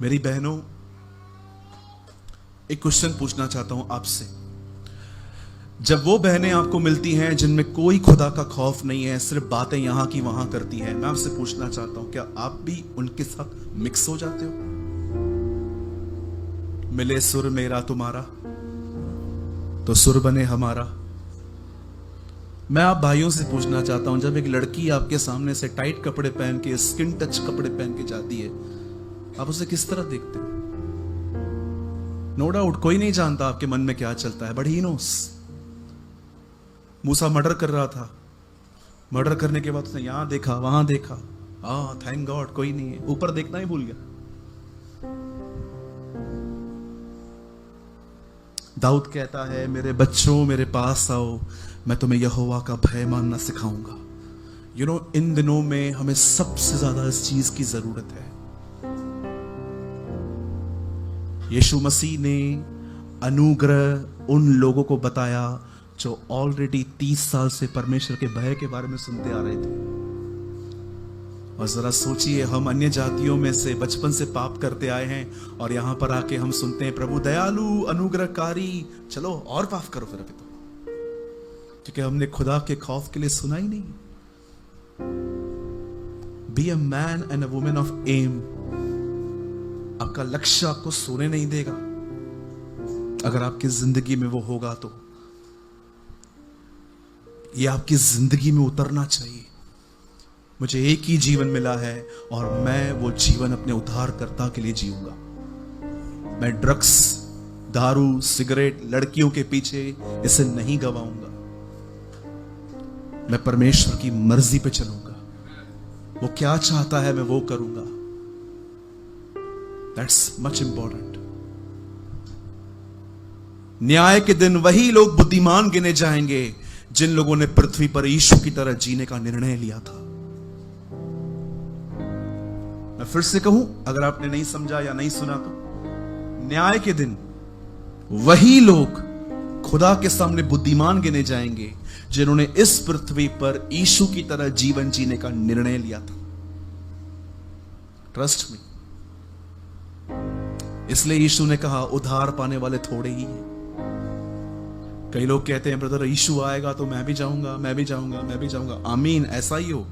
मेरी बहनों, एक क्वेश्चन पूछना चाहता हूं आपसे। जब वो बहनें आपको मिलती हैं जिनमें कोई खुदा का खौफ नहीं है, सिर्फ बातें यहां की वहां करती हैं, मैं आपसे पूछना चाहता हूं, क्या आप भी उनके साथ मिक्स हो जाते हो? मिले सुर मेरा तुम्हारा तो सुर बने हमारा। मैं आप भाइयों से पूछना चाहता हूं, जब एक लड़की आपके सामने से टाइट कपड़े पहन के, स्किन टच कपड़े पहन के जाती है, आप उसे किस तरह देखते हो? नो डाउट कोई नहीं जानता आपके मन में क्या चलता है, but he knows. Musa murder कर रहा था, मर्डर करने के बाद उसने यहां देखा वहां देखा, थैंक गॉड कोई नहीं है, ऊपर देखना ही भूल गया। दाऊद कहता है, मेरे बच्चों मेरे पास आओ, मैं तुम्हें यहोवा का भय मानना सिखाऊंगा। यू नो, इन दिनों में हमें सबसे ज्यादा इस चीज की जरूरत है। यीशु मसीह ने अनुग्रह उन लोगों को बताया जो ऑलरेडी 30 साल से परमेश्वर के भय के बारे में सुनते आ रहे थे। और जरा सोचिए, हम अन्य जातियों में से बचपन से पाप करते आए हैं और यहां पर आके हम सुनते हैं प्रभु दयालु अनुग्रहकारी, चलो और पाप करो फिर। अभी तो क्योंकि हमने खुदा के खौफ के लिए सुना ही नहीं। Be a man and a women of aim. आपका लक्ष्य आपको सोने नहीं देगा। अगर आपकी जिंदगी में वो होगा तो ये आपकी जिंदगी में उतरना चाहिए। मुझे एक ही जीवन मिला है और मैं वो जीवन अपने उद्धारकर्ता के लिए जीऊंगा। मैं ड्रग्स, दारू, सिगरेट, लड़कियों के पीछे इसे नहीं गवाऊंगा। मैं परमेश्वर की मर्जी पे चलूंगा। वो क्या चाहता है मैं वो करूंगा। That's much important. न्याय के दिन वही लोग बुद्धिमान गिने जाएंगे जिन लोगों ने पृथ्वी पर यीशु की तरह जीने का निर्णय लिया था। मैं फिर से कहूं, अगर आपने नहीं समझा या नहीं सुना तो, न्याय के दिन वही लोग खुदा के सामने बुद्धिमान गिने जाएंगे जिन्होंने इस पृथ्वी पर यीशु की तरह जीवन जीने का निर्णय लिया था। Trust me. इसलिए यीशु ने कहा, उद्धार पाने वाले थोड़े ही हैं। कई लोग कहते हैं, ब्रदर यीशु आएगा तो मैं भी जाऊंगा, मैं भी जाऊंगा, मैं भी जाऊंगा। आमीन, ऐसा ही हो।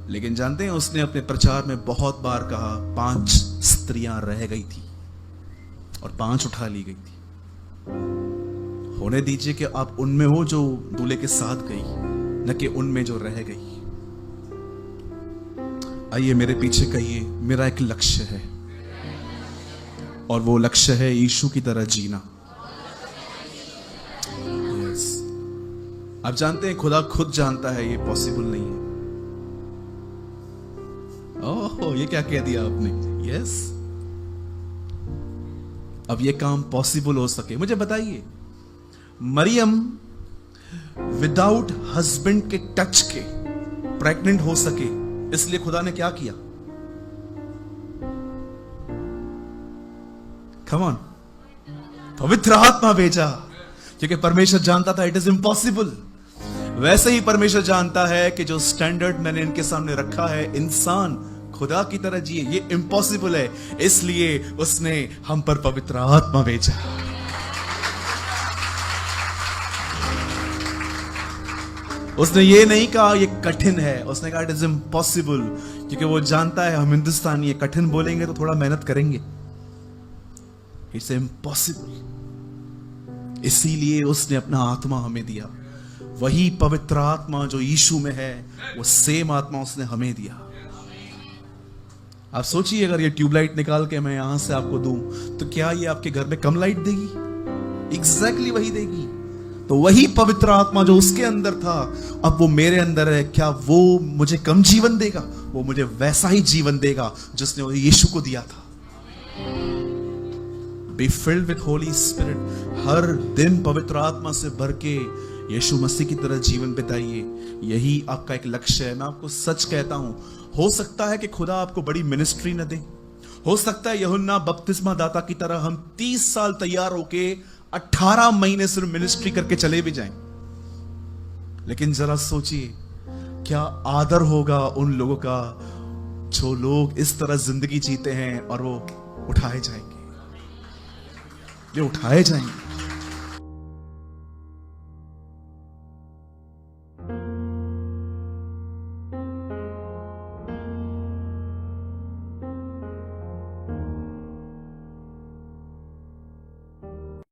लेकिन जानते हैं, उसने अपने प्रचार में बहुत बार कहा 5 स्त्रियां रह गई थी और 5 उठा ली गई थी। होने दीजिए कि आप उनमें हो जो दूल्हे के साथ गई, न कि उनमें जो रह गई। आइए मेरे पीछे कहिए, मेरा एक लक्ष्य है और वो लक्ष्य है यीशु की तरह जीना। यस। आप जानते हैं, खुदा खुद जानता है ये पॉसिबल नहीं है। ओह, ये क्या कह दिया आपने? यस। अब ये काम पॉसिबल हो सके, मुझे बताइए, मरियम विदाउट हस्बैंड के टच के प्रेग्नेंट हो सके, इसलिए खुदा ने क्या किया? कम ऑन, पवित्र आत्मा भेजा, क्योंकि परमेश्वर जानता था इट इज इम्पॉसिबल। वैसे ही परमेश्वर जानता है कि जो स्टैंडर्ड मैंने इनके सामने रखा है, इंसान खुदा की तरह जिए, ये इम्पॉसिबल है। इसलिए उसने हम पर पवित्र आत्मा भेजा। उसने ये नहीं कहा ये कठिन है, उसने कहा इट इज इम्पॉसिबल, क्योंकि वो जानता है हम हिंदुस्तानी ये कठिन बोलेंगे तो थोड़ा मेहनत करेंगे। It's impossible. इसीलिए उसने अपना आत्मा हमें दिया। वही पवित्र आत्मा जो यीशु में है, वो सेम आत्मा उसने हमें दिया। आप सोचिए, अगर ये ट्यूबलाइट निकाल के मैं यहां से आपको दूं तो क्या ये आपके घर में कम लाइट देगी? एग्जैक्टली वही देगी। तो वही पवित्र आत्मा जो उसके अंदर था, अब वो मेरे अंदर है, क्या वो मुझे कम जीवन देगा? वो मुझे वैसा ही जीवन देगा जिसने यीशु को दिया था। Be filled with holy spirit. हर दिन पवित्र आत्मा से भर के यीशु मसीह की तरह जीवन बिताइए। यही आपका एक लक्ष्य है। मैं आपको सच कहता हूं, हो सकता है कि खुदा आपको बड़ी मिनिस्ट्री न दे। हो सकता है यूहन्ना बपतिस्मा दाता की तरह हम 30 साल तैयार होके 18 महीने सिर्फ मिनिस्ट्री करके चले भी जाएं। लेकिन जरा सोचिए, क्या आदर होगा उन लोगों का जो लोग इस तरह जिंदगी जीते हैं और वो उठाए जाएंगे, वे उठाए जाएंगे।